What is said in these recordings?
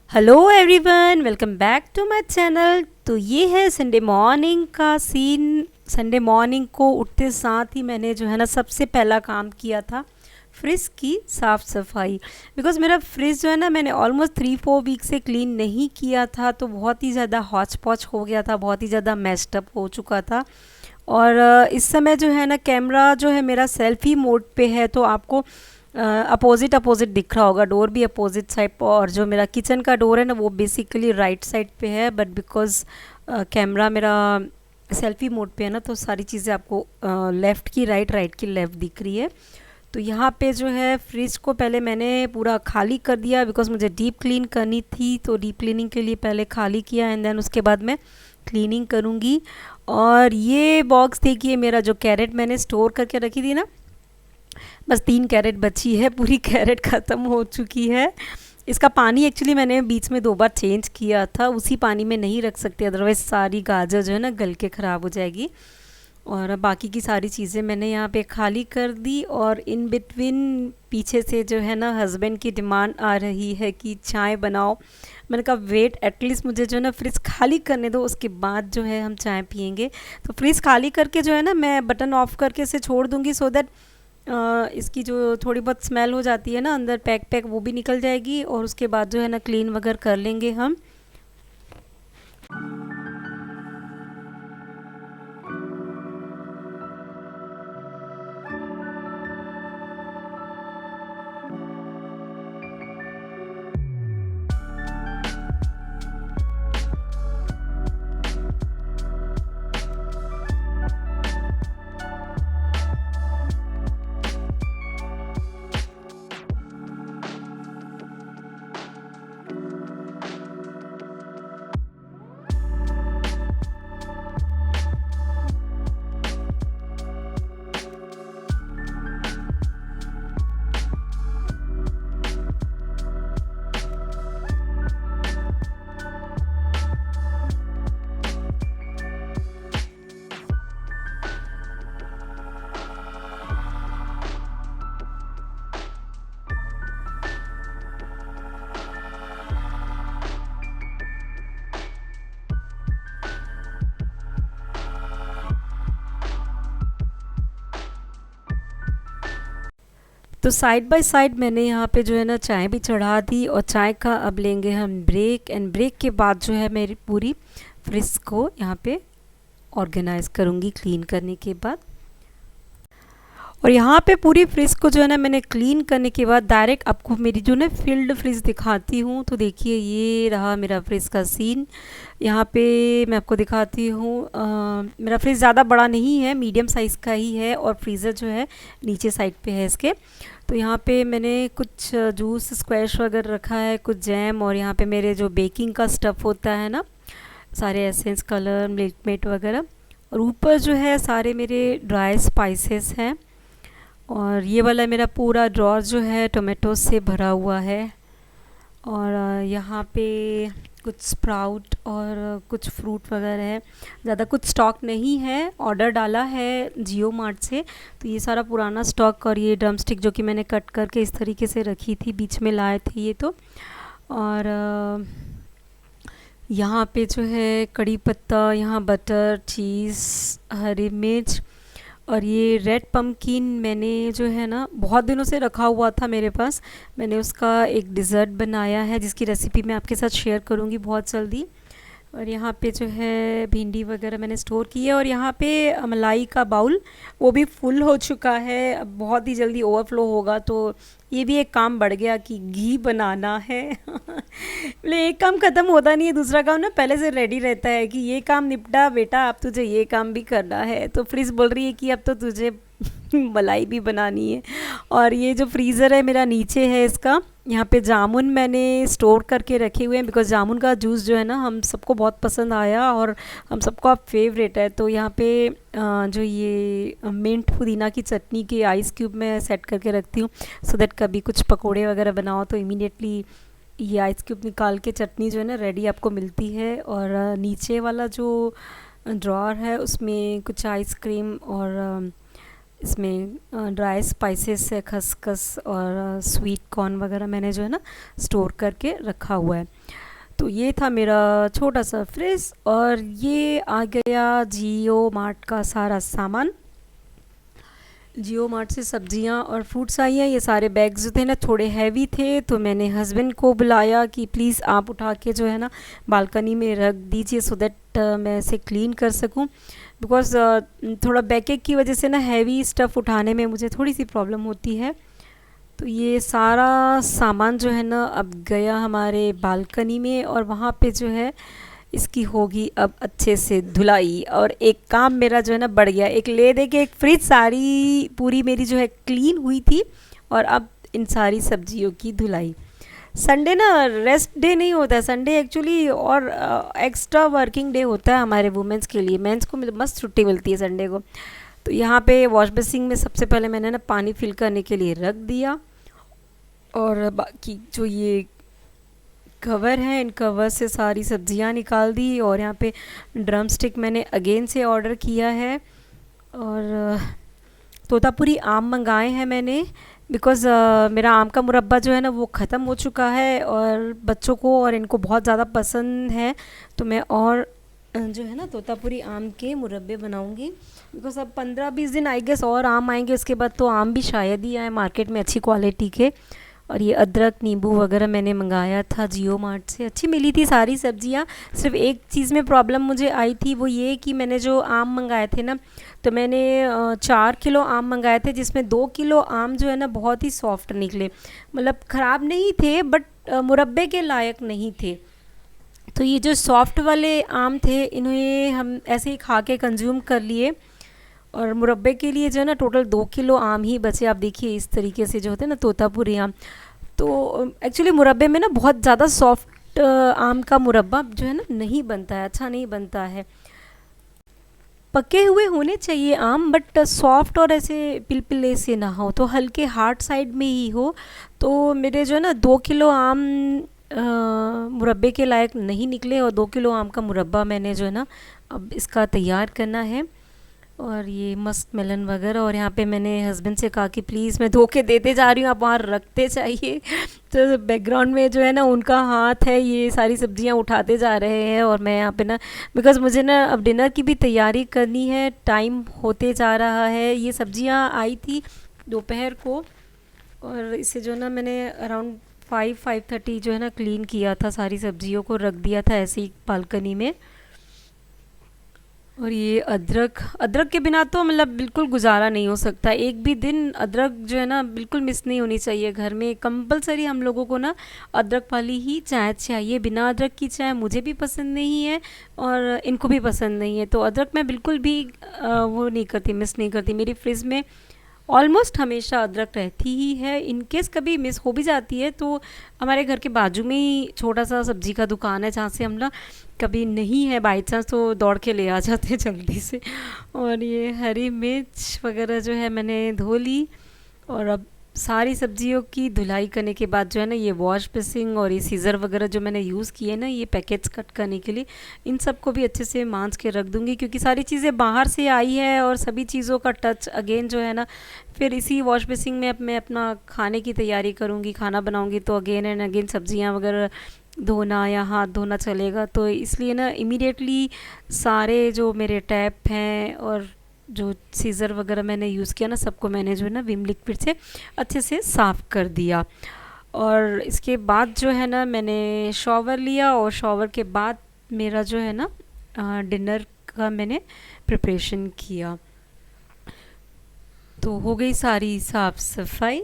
Hello everyone, welcome back to my channel. तो ये है संडे मॉर्निंग का सीन। संडे मॉर्निंग को उठते साथ ही मैंने जो है ना सबसे पहला काम किया था फ्रिज की साफ़ सफाई। बिकॉज़ मेरा फ्रिज जो है ना मैंने ऑलमोस्ट 3-4 वीक से क्लीन नहीं किया था, तो बहुत ही ज़्यादा हौच पौच हो गया था, बहुत ही ज़्यादा मेस्ड अप हो चुका था। और इस समय जो है ना कैमरा जो है मेरा सेल्फी मोड पे है, तो आपको अपोजिट अपोजिट दिख रहा होगा। डोर भी अपोजिट साइड पर, और जो मेरा किचन का डोर है ना वो बेसिकली राइट साइड पे है, बट बिकॉज कैमरा मेरा सेल्फी मोड पे है ना, तो सारी चीज़ें आपको लेफ़्ट की राइट, राइट की लेफ़्ट दिख रही है। तो यहाँ पे जो है फ्रिज को पहले मैंने पूरा खाली कर दिया, बिकॉज मुझे डीप क्लीन करनी थी। तो डीप क्लीनिंग के लिए पहले खाली किया एंड देन उसके बाद मैं क्लीनिंग करूँगी। और ये बॉक्स देखिए, मेरा जो कैरेट मैंने स्टोर करके रखी थी ना, बस 3 कैरेट बची है, पूरी कैरेट ख़त्म हो चुकी है। इसका पानी एक्चुअली मैंने बीच में 2 बार चेंज किया था, उसी पानी में नहीं रख सकते, अदरवाइज़ सारी गाजर जो है ना गल के ख़राब हो जाएगी। और बाकी की सारी चीज़ें मैंने यहाँ पे खाली कर दी। और इन बिटवीन पीछे से जो है ना हस्बैंड की डिमांड आ रही है कि चाय बनाओ। मैंने कहा वेट, एटलीस्ट मुझे जो है ना फ्रिज खाली करने दो, उसके बाद जो है हम चाय पियेंगे। तो फ्रिज खाली करके जो है ना मैं बटन ऑफ करके इसे छोड़ दूँगी, सो दैट इसकी जो थोड़ी बहुत स्मेल हो जाती है ना अंदर पैक पैक, वो भी निकल जाएगी। और उसके बाद जो है ना क्लीन वगैरह कर लेंगे हम। तो साइड बाय साइड मैंने यहाँ पे जो है ना चाय भी चढ़ा दी, और चाय का अब लेंगे हम ब्रेक। एंड ब्रेक के बाद जो है मेरी पूरी फ्रिज को यहाँ पे ऑर्गेनाइज़ करूँगी क्लीन करने के बाद। और यहाँ पे पूरी फ्रिज को जो है ना मैंने क्लीन करने के बाद डायरेक्ट आपको मेरी जो ना फील्ड फ्रिज दिखाती हूँ। तो देखिए ये रहा मेरा फ्रिज का सीन। यहाँ पे मैं आपको दिखाती हूँ। मेरा फ्रिज ज़्यादा बड़ा नहीं है, मीडियम साइज़ का ही है, और फ्रीज़र जो है नीचे साइड पे है इसके। तो यहाँ पे मैंने कुछ जूस स्क्वैश वगैरह रखा है, कुछ जैम, और यहाँ पे मेरे जो बेकिंग का स्टफ़ होता है ना, सारे एसेंस, कलर, मिल्क मेट वगैरह। और ऊपर जो है सारे मेरे ड्राई स्पाइसेस हैं। और ये वाला मेरा पूरा ड्रॉर जो है टोमेटो से भरा हुआ है। और यहाँ पे कुछ स्प्राउट और कुछ फ्रूट वगैरह है। ज़्यादा कुछ स्टॉक नहीं है, ऑर्डर डाला है जियो मार्ट से, तो ये सारा पुराना स्टॉक। और ये ड्रम स्टिक जो कि मैंने कट करके इस तरीके से रखी थी, बीच में लाए थे ये तो। और यहाँ पे जो है कड़ी पत्ता, यहाँ बटर, चीज़, हरी मिर्च। और ये रेड पम्पकिन मैंने जो है ना बहुत दिनों से रखा हुआ था मेरे पास। मैंने उसका एक डिज़र्ट बनाया है, जिसकी रेसिपी मैं आपके साथ शेयर करूँगी बहुत जल्दी। और यहाँ पे जो है भिंडी वगैरह मैंने स्टोर की है। और यहाँ पे मलाई का बाउल, वो भी फुल हो चुका है, अब बहुत ही जल्दी ओवरफ्लो होगा। तो ये भी एक काम बढ़ गया कि घी बनाना है। बोले एक काम ख़त्म होता नहीं है, दूसरा काम ना पहले से रेडी रहता है कि ये काम निपटा बेटा, अब तुझे ये काम भी करना है। तो फ्रिज बोल रही है कि अब तो तुझे मलाई भी बनानी है। और ये जो फ्रीज़र है मेरा नीचे है इसका, यहाँ पे जामुन मैंने स्टोर करके रखे हुए हैं, बिकॉज़ जामुन का जूस जो है ना हम सबको बहुत पसंद आया, और हम सबको अब फेवरेट है। तो यहाँ पे जो ये मिंट पुदीना की चटनी के आइस क्यूब मैं सेट करके रखती हूँ, सो दैट कभी कुछ पकोड़े वगैरह बनाओ तो इमीडिएटली ये आइस क्यूब निकाल के चटनी जो है ना रेडी आपको मिलती है। और नीचे वाला जो ड्रॉर है उसमें कुछ आइसक्रीम और इसमें ड्राई स्पाइसेस है, खसखस और स्वीट कॉर्न वगैरह मैंने जो है ना स्टोर करके रखा हुआ है। तो ये था मेरा छोटा सा फ्रिज, और ये आ गया जियो मार्ट का सारा सामान। जियो मार्ट से सब्जियां और फ्रूट्स आई हैं। ये सारे बैग्स जो थे ना थोड़े हैवी थे, तो मैंने हस्बैंड को बुलाया कि प्लीज़ आप उठा के जो है ना बालकनी में रख दीजिए, सो दैट मैं इसे क्लीन कर सकूं। बिकॉज़ थोड़ा बैकएक की वजह से ना हैवी स्टफ़ उठाने में मुझे थोड़ी सी प्रॉब्लम होती है। तो ये सारा सामान जो है ना अब गया हमारे बालकनी में, और वहाँ पे जो है इसकी होगी अब अच्छे से धुलाई। और एक काम मेरा जो है ना बढ़ गया, एक ले दे के एक फ्रिज सारी पूरी मेरी जो है क्लीन हुई थी, और अब इन सारी सब्जियों की धुलाई। संडे ना रेस्ट डे नहीं होता है, संडे एक्चुअली और एक्स्ट्रा वर्किंग डे होता है हमारे वुमेंस के लिए। मेंस को मस्त छुट्टी मिलती है संडे को। तो यहाँ पे वॉश बेसिन में सबसे पहले मैंने ना पानी फिल करने के लिए रख दिया, और बाकी जो ये कवर है इन कवर से सारी सब्जियां निकाल दी। और यहाँ पे ड्रम स्टिक मैंने अगेन से ऑर्डर किया है, और तोतापुरी आम मंगाए हैं मैंने, बिकॉज़ मेरा आम का मुरब्बा जो है ना वो ख़त्म हो चुका है, और बच्चों को और इनको बहुत ज़्यादा पसंद है। तो मैं और जो है ना तोतापुरी आम के मुरब्बे बनाऊंगी, बिकॉज़ अब 15-20 दिन आई गेस और आम आएंगे, उसके बाद तो आम भी शायद ही आए मार्केट में अच्छी क्वालिटी के। और ये अदरक नींबू वगैरह मैंने मंगाया था जियो मार्ट से, अच्छी मिली थी सारी सब्जियां। सिर्फ एक चीज़ में प्रॉब्लम मुझे आई थी, वो ये कि मैंने जो आम मंगाए थे ना, तो मैंने 4 किलो आम मंगाए थे, जिसमें 2 किलो आम जो है ना बहुत ही सॉफ्ट निकले। मतलब ख़राब नहीं थे, बट मुरब्बे के लायक नहीं थे। तो ये जो सॉफ्ट वाले आम थे, इन्हें हम ऐसे ही खा के कंज्यूम कर लिए। और मुरब्बे के लिए जो है ना टोटल 2 किलो आम ही बचे। आप देखिए इस तरीके से जो होते हैं ना तोतापुरी आम। तो एक्चुअली मुरब्बे में ना बहुत ज़्यादा सॉफ्ट आम का मुरब्बा जो है ना नहीं बनता है, अच्छा नहीं बनता है। पके हुए होने चाहिए आम, बट सॉफ्ट और ऐसे पिलपिले से ना हो, तो हल्के हार्ड साइड में ही हो। तो मेरे जो है ना 2 किलो आम मुरब्बे के लायक नहीं निकले, और 2 किलो आम का मुरब्बा मैंने जो है ना अब इसका तैयार करना है। और ये मस्क मेलन वगैरह, और यहाँ पे मैंने हस्बैंड से कहा कि प्लीज़ मैं धो के देते जा रही हूँ, आप वहाँ रखते चाहिए। तो बैकग्राउंड में जो है ना उनका हाथ है, ये सारी सब्जियाँ उठाते जा रहे हैं, और मैं यहाँ पे ना बिकॉज़ मुझे ना अब डिनर की भी तैयारी करनी है, टाइम होते जा रहा है। ये सब्जियाँ आई थी दोपहर को, और इसे जो ना मैंने अराउंड 5-5:30 जो है ना क्लीन किया था, सारी सब्जियों को रख दिया था ऐसे ही बालकनी में। और ये अदरक, अदरक के बिना तो मतलब बिल्कुल गुजारा नहीं हो सकता। एक भी दिन अदरक जो है ना बिल्कुल मिस नहीं होनी चाहिए घर में। कंपलसरी हम लोगों को ना अदरक वाली ही चाय चाहिए। बिना अदरक की चाय मुझे भी पसंद नहीं है, और इनको भी पसंद नहीं है। तो अदरक मैं बिल्कुल भी वो नहीं करती, मिस नहीं करती। मेरी फ्रिज में ऑलमोस्ट हमेशा अदरक रहती ही है। इन केस कभी मिस हो भी जाती है, तो हमारे घर के बाजू में ही छोटा सा सब्जी का दुकान है, जहाँ से हम ना कभी नहीं है बाई चांस तो दौड़ के ले आ जाते हैं जल्दी से। और ये हरी मिर्च वगैरह जो है मैंने धो ली, और अब सारी सब्जियों की धुलाई करने के बाद जो है ना ये वॉश बेसिन और ये सीज़र वगैरह जो मैंने यूज़ किए ना ये पैकेट्स कट करने के लिए, इन सब को भी अच्छे से मांज के रख दूँगी, क्योंकि सारी चीज़ें बाहर से आई है, और सभी चीज़ों का टच अगेन जो है ना फिर इसी वॉश बेसिन में अब मैं अपना खाने की तैयारी करूँगी, खाना बनाऊँगी, तो अगेन एंड अगेन सब्जियाँ वगैरह धोना या हाथ धोना चलेगा। तो इसलिए ना इमीडिएटली सारे जो मेरे टैप हैं और जो सीज़र वगैरह मैंने यूज़ किया ना, सबको मैंने जो है ना विम लिक्विड से अच्छे से साफ़ कर दिया। और इसके बाद जो है ना मैंने शॉवर लिया, और शॉवर के बाद मेरा जो है ना डिनर का मैंने प्रिपरेशन किया। तो हो गई सारी साफ़ सफाई।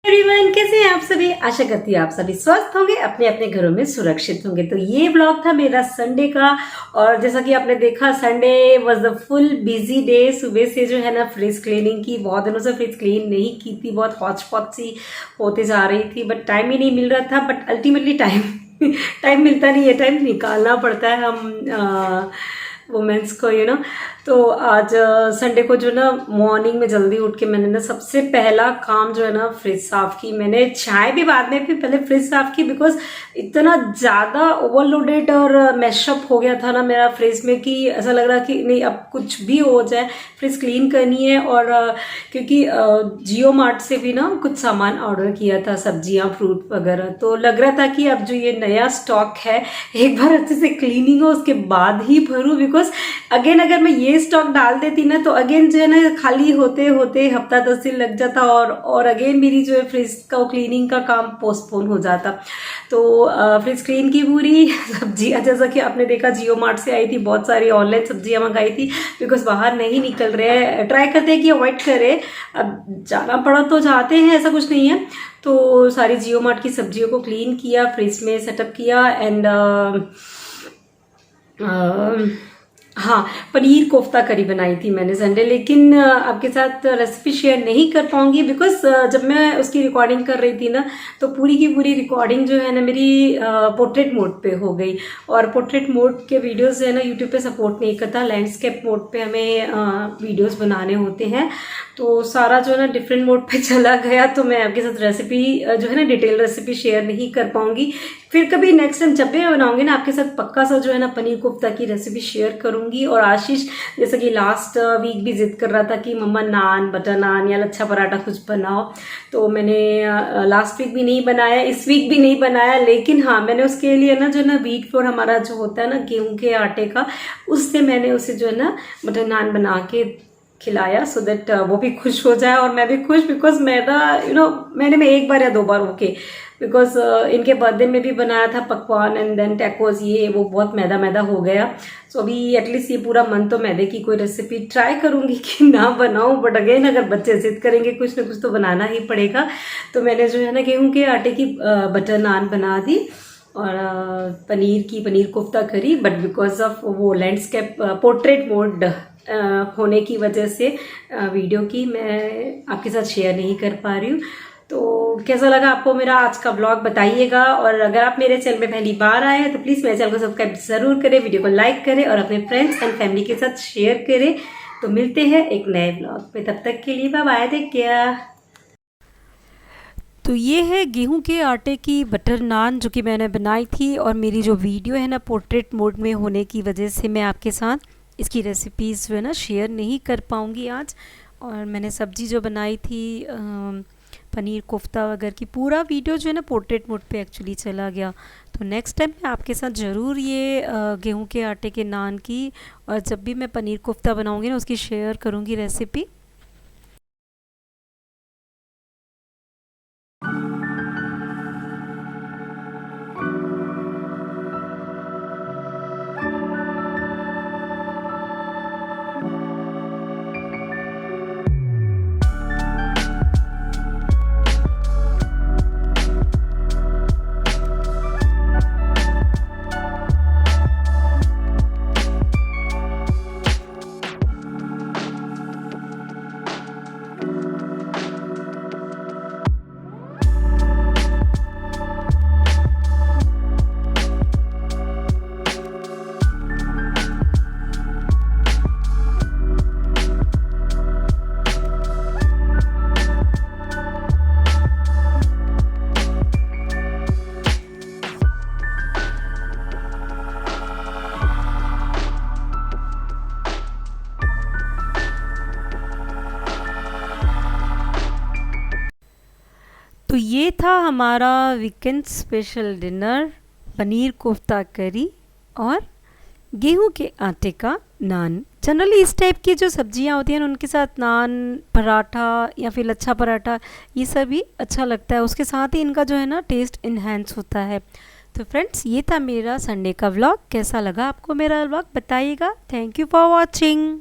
एवरीवन, कैसे हैं आप सभी? आशा करती है आप सभी स्वस्थ होंगे, अपने अपने घरों में सुरक्षित होंगे। तो ये व्लॉग था मेरा संडे का, और जैसा कि आपने देखा Sunday was the full busy day. सुबह से जो है ना फ्रिज क्लीनिंग की, बहुत दिनों से फ्रिज क्लीन नहीं की थी, बहुत हॉच पॉच सी होते जा रही थी, बट टाइम ही नहीं मिल रहा था। बट अल्टीमेटली टाइम मिलता नहीं है, टाइम निकालना पड़ता है हम वुमेन्स को, तो आज संडे को जो ना मॉर्निंग में जल्दी उठ के मैंने ना सबसे पहला काम जो है ना फ्रिज साफ की। मैंने चाय भी बाद में, फिर पहले फ्रिज साफ की, बिकॉज इतना ज़्यादा ओवरलोडेड और मैशअप हो गया था ना मेरा फ्रिज में कि ऐसा लग रहा कि नहीं अब कुछ भी हो जाए फ्रिज क्लीन करनी है। और क्योंकि जियो मार्ट से भी ना कुछ सामान ऑर्डर किया था, सब्जियां फ्रूट वगैरह, तो लग रहा था कि अब जो ये नया स्टॉक है एक बार अच्छे से क्लीनिंग हो उसके बाद ही भरूं, बिकॉज अगेन अगर मैं ये स्टॉक डाल देती ना तो अगेन जो है ना खाली होते होते हफ्ता 10 दिन लग जाता और अगेन मेरी जो है फ्रिज का क्लीनिंग का काम पोस्टपोन हो जाता। तो फ्रिज क्लीन की पूरी सब्जियां, जैसा कि आपने देखा जियो मार्ट से आई थी, बहुत सारी ऑनलाइन सब्जियां मंगाई थी बिकॉज बाहर नहीं निकल रहे हैं, ट्राई करते हैं कि अवॉइड करें, अब जाना पड़ा तो जाते हैं, ऐसा कुछ नहीं है। तो सारी जियो मार्ट की सब्जियों को क्लीन किया, फ्रिज में सेटअप किया एंड हाँ, पनीर कोफ्ता करी बनाई थी मैंने संडे, लेकिन आपके साथ रेसिपी शेयर नहीं कर पाऊंगी बिकॉज जब मैं उसकी रिकॉर्डिंग कर रही थी ना तो पूरी की पूरी रिकॉर्डिंग जो है ना मेरी पोर्ट्रेट मोड पे हो गई, और पोर्ट्रेट मोड के वीडियोस जो है ना यूट्यूब पे सपोर्ट नहीं करता, लैंडस्केप मोड पे हमें वीडियोस बनाने होते हैं, तो सारा जो है ना डिफरेंट मोड पे चला गया। तो मैं आपके साथ रेसिपी जो है ना डिटेल रेसिपी शेयर नहीं कर पाऊंगी। फिर कभी नेक्स्ट टाइम जब भी मैं बनाऊंगी ना आपके साथ पक्का सा जो है ना पनीर कोफ्ता की रेसिपी शेयर करूंगी। और आशीष जैसे कि लास्ट वीक भी जिद कर रहा था कि मम्मा नान, बटर नान या लच्छा पराठा कुछ बनाओ, तो मैंने लास्ट वीक भी नहीं बनाया, इस वीक भी नहीं बनाया, लेकिन हाँ मैंने उसके लिए ना जो है ना व्हीट फ्लोर हमारा जो होता है ना गेहूं के आटे का, उससे मैंने उसे जो है ना बटर नान बना के खिलाया सो दैट वो भी खुश हो जाए और मैं भी खुश, बिकॉज मैदा मैंने में एक बार या 2 बार ओके, बिकॉज इनके बर्थडे में भी बनाया था पकवान एंड देन टैकोस, ये वो बहुत मैदा मैदा हो गया। सो अभी एटलीस्ट ये पूरा मंथ तो मैदे की कोई रेसिपी ट्राई करूंगी कि ना बनाऊं, बट अगेन अगर बच्चे जिद करेंगे कुछ ना कुछ तो बनाना ही पड़ेगा। तो मैंने जो है ना गेहूं के आटे की बटर नान बना दी और पनीर कोफ्ता करी, बट बिकॉज ऑफ वो लैंडस्केप पोर्ट्रेट मोड होने की वजह से वीडियो की मैं आपके साथ शेयर नहीं कर पा रही हूँ। तो कैसा लगा आपको मेरा आज का ब्लॉग बताइएगा, और अगर आप मेरे चैनल में पहली बार आए हैं तो प्लीज़ मेरे चैनल को सब्सक्राइब ज़रूर करें, वीडियो को लाइक करें और अपने फ्रेंड्स एंड फैमिली के साथ शेयर करें। तो मिलते हैं एक नए ब्लॉग पे, तब तक के लिए बाय बाय, टेक केयर। तो ये है गेहूं के आटे की बटर नान जो कि मैंने बनाई थी, और मेरी जो वीडियो है ना पोर्ट्रेट मोड में होने की वजह से मैं आपके साथ इसकी रेसिपीज़ जो है ना शेयर नहीं कर पाऊँगी आज। और मैंने सब्ज़ी जो बनाई थी पनीर कोफ्ता वगैरह की, पूरा वीडियो जो है ना पोर्ट्रेट मोड पे एक्चुअली चला गया। तो नेक्स्ट टाइम मैं आपके साथ ज़रूर ये गेहूं के आटे के नान की, और जब भी मैं पनीर कोफ्ता बनाऊँगी ना उसकी शेयर करूँगी रेसिपी। तो ये था हमारा weekend special dinner, paneer kofta करी और गेहूं के आटे का नान। जनरली इस टाइप की जो सब्जियां होती हैं उनके साथ नान, पराठा या फिर लच्छा पराठा, ये सभी अच्छा लगता है, उसके साथ ही इनका जो है ना टेस्ट इन्हेंस होता है। तो फ्रेंड्स ये था मेरा संडे का व्लॉग, कैसा लगा आपको मेरा व्लॉग बताइएगा। Thank you for watching.